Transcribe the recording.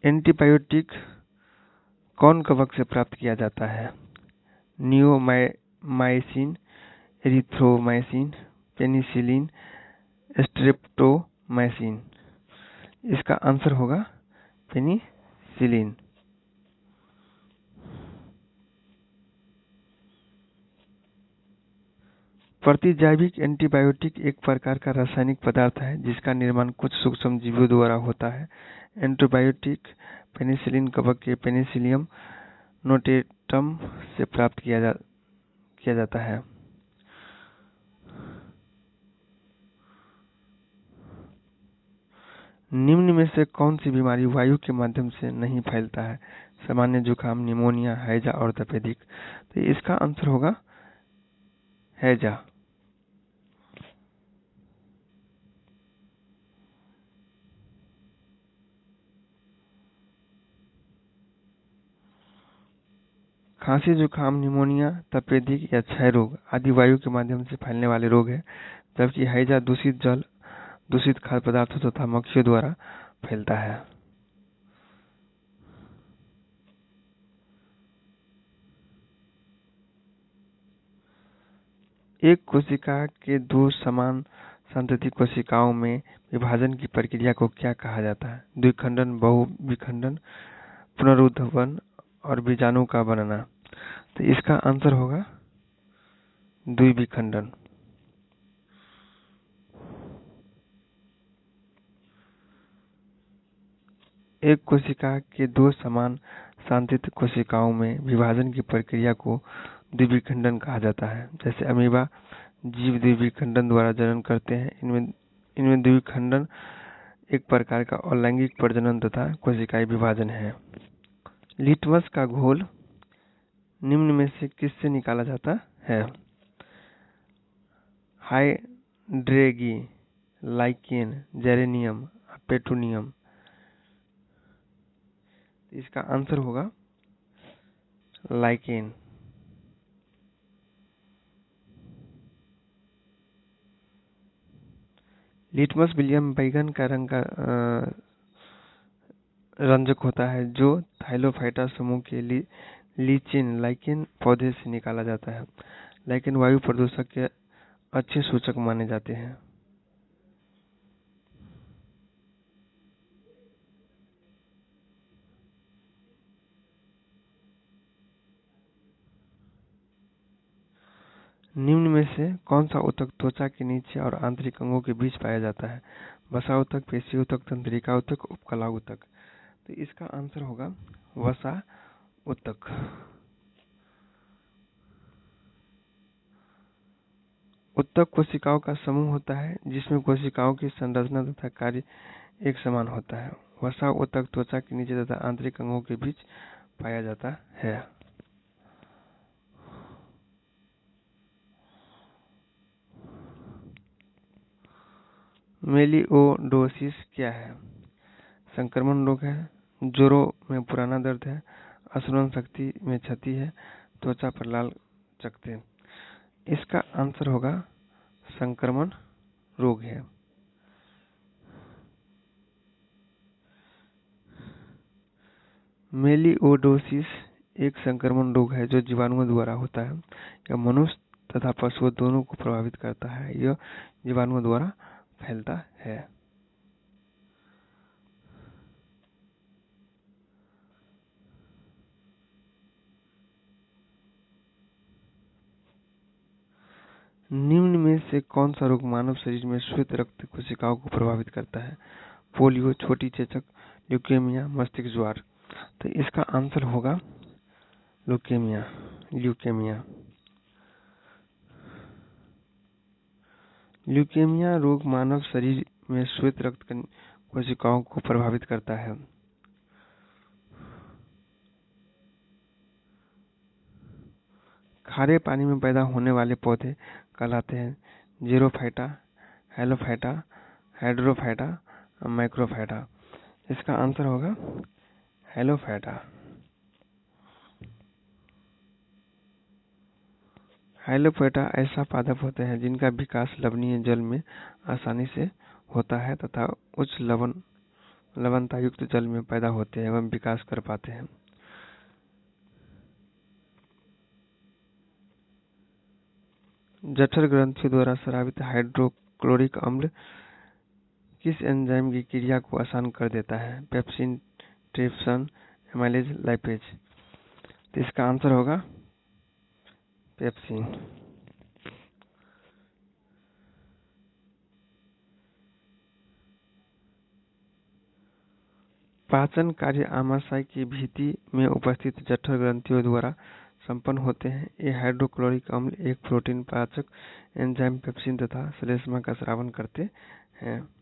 Antibiotic कौन कवक से प्राप्त किया जाता है? Neomycin, erythromycin, penicillin, streptomycin. इसका आंसर होगा पेनिसिलिन। प्रतिजैविक एंटीबायोटिक एक प्रकार का रासायनिक पदार्थ है जिसका निर्माण कुछ सूक्ष्म जीवों द्वारा होता है। एंटीबायोटिक पेनिसिलिन कवक के पेनिसिलियम नोटेटम से प्राप्त किया जाता है। निम्न में से कौन सी बीमारी वायु के माध्यम से नहीं फैलता है? सामान्य जुकाम, निमोनिया, हैजा और तपेदिक। तो इसका आंसर होगा हैजा। खांसी, जुकाम, निमोनिया, तपेदिक या क्षय रोग आदि वायु के माध्यम से फैलने वाले रोग हैं, जबकि हैजा दूषित जल, दूषित खाद्य पदार्थों तथा मक्खियों द्वारा फैलता है। एक कोशिका के दो समान संतति कोशिकाओं में विभाजन की प्रक्रिया को क्या कहा जाता है? द्विखंडन, बहुविखंडन, पुनरुत्थान और बीजाणु का बनना। तो इसका आंसर होगा द्विविखंडन। एक कोशिका के दो समान संतति कोशिकाओं में विभाजन की प्रक्रिया को द्विविखंडन कहा जाता है। जैसे अमीबा जीव द्विविखंडन द्वारा जनन करते हैं। इनमें द्विविखंडन एक प्रकार का अलैंगिक प्रजनन तथा कोशिकाई विभाजन है। लिटमस का घोल निम्न में से किससे निकाला जाता है? हाइड्रेगी, लाइकेन, जेरेनियम, पेट्रोनियम। इसका आंसर होगा लाइकेन। लिटमस विलियम बैगन का रंग का रंजक होता है जो थाइलोफाइटा समूह के लीचिन लाइकेन पौधे से निकाला जाता है। लाइकेन वायु प्रदूषक के अच्छे सूचक माने जाते हैं। निम्न में से कौन सा ऊतक त्वचा के नीचे और आंतरिक अंगों के बीच पाया जाता है? वसा ऊतक, पेशी ऊतक, तंत्रिका ऊतक, उपकला ऊतक। तो इसका आंसर होगा वसा ऊतक। ऊतक कोशिकाओं का समूह होता है जिसमें कोशिकाओं की संरचना तथा कार्य एक समान होता है। वसा ऊतक त्वचा के नीचे तथा आंतरिक अंगों के बीच पाया जाता है। मेलिओडोसिस क्या है? संक्रमण रोग है, जोड़ों में पुराना दर्द है, स्मरण शक्ति में क्षति है, त्वचा पर लाल चकत्ते। इसका आंसर होगा संक्रमण रोग है। मेलिओडोसिस एक संक्रमण रोग है जो जीवाणुओं द्वारा होता है। यह मनुष्य तथा पशुओं दोनों को प्रभावित करता है। यह जीवाणुओं द्वारा फैलता है। निम्न में से कौन सा रोग मानव शरीर में श्वेत रक्त कोशिकाओं को प्रभावित करता है? पोलियो, छोटी चेचक, ल्यूकेमिया, मस्तिष्क ज्वार। तो इसका आंसर होगा ल्यूकेमिया। ल्यूकेमिया रोग मानव शरीर में श्वेत रक्त कोशिकाओं को प्रभावित करता है। खारे पानी में पैदा होने वाले पौधे कहलाते हैं जीरोफाइटा, हेलोफाइटा, हाइड्रोफाइटा, माइक्रोफाइटा। इसका आंसर होगा हेलोफाइटा। हाइलोफाइटा ऐसा पादप होते हैं जिनका विकास लवणीय जल में आसानी से होता है तथा उच्च लवण लवणतायुक्त जल में पैदा होते हैं एवं विकास कर पाते हैं। जठर ग्रंथियों द्वारा स्रावित हाइड्रोक्लोरिक अम्ल किस एंजाइम की क्रिया को आसान कर देता है? Pepsin, trypsin, amylase, lipase. तो इसका आंसर होगा पेप्सिन। पाचन कार्य आमाशय की भित्ति में उपस्थित जठर ग्रंथियों द्वारा संपन्न होते हैं। ये हाइड्रोक्लोरिक अम्ल एक प्रोटीन पाचक एंजाइम पेप्सिन तथा श्लेष्मा का स्रावन करते हैं।